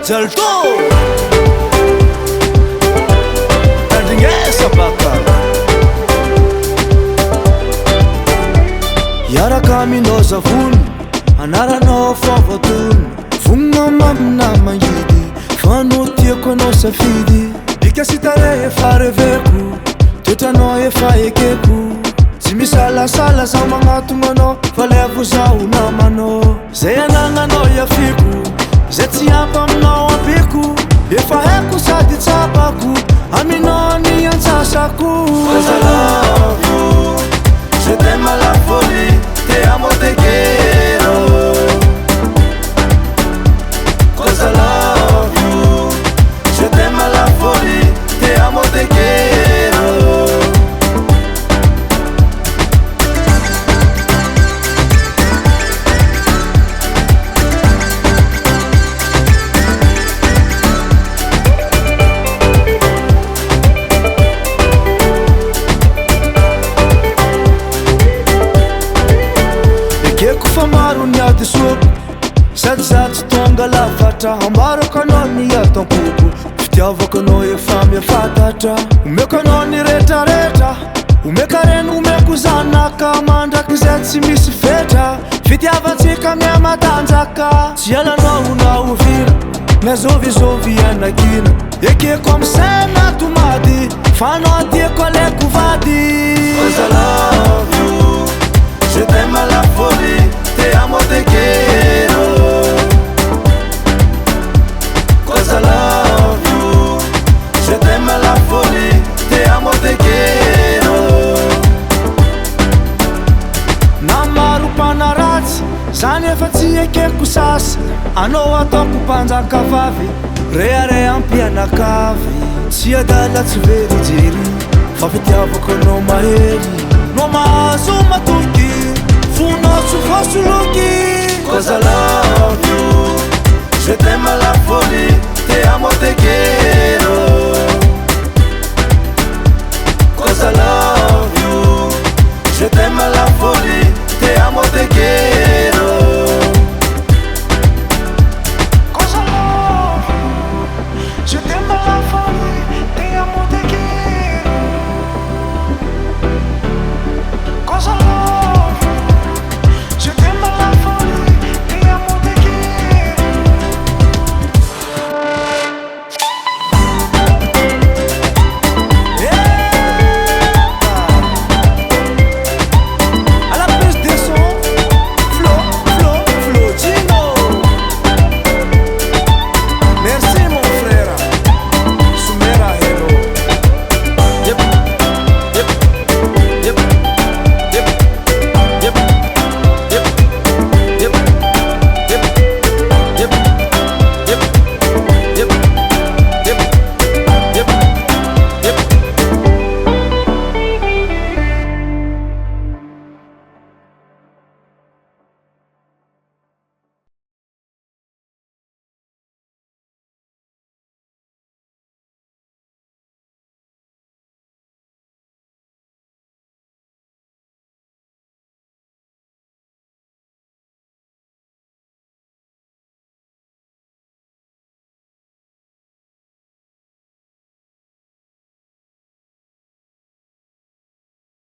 Zalto Tandringesa baka Yaraka aminao zavony anaranao favatony Vonina mamina mangidy fanao tiako anao safidy Ikasitare efa reveko toetranao efa ekeko Tsy misalasala zaho magnatogna anao fa levo zaho namanao Zay anagnanao iafiko zay tsy ampy aminao ampiko Efa haiko sady tsapako aminao ny antsasako Cause I love you Je t'aime à la folie Te amo te quiero Cause I love you Je t'aime à la folie Te amo te quiero Maro ny ady soko sady za tsy tonga lafatra Ambarako anao ny atankoko fitiavako anao efa mifantatra Omeko anao ny retraretra Omeka reny omeko zanaka mandraky zay tsy misy fetra Fitiavantsika miamatanjaka Tsy alanao na ovira miazovizovy anakina Ekeko amsena tomady fa anao atieko aleko vady Cause I love you Je t'aime à la folie Te amo te quiero Cause I love you Je t'aime à la folie Te amo te quiero Namaro mpanaratsy zany efa tsy ekeko sasy Anao ataoko mpanjakavavy Reare ampianakavy Tsy adala tsy verijery Fa fitiavako anao mahery No mahazo matoky Fonao tsy voasoloky Cause I love you Je t'aime à la folie Te amo te quiero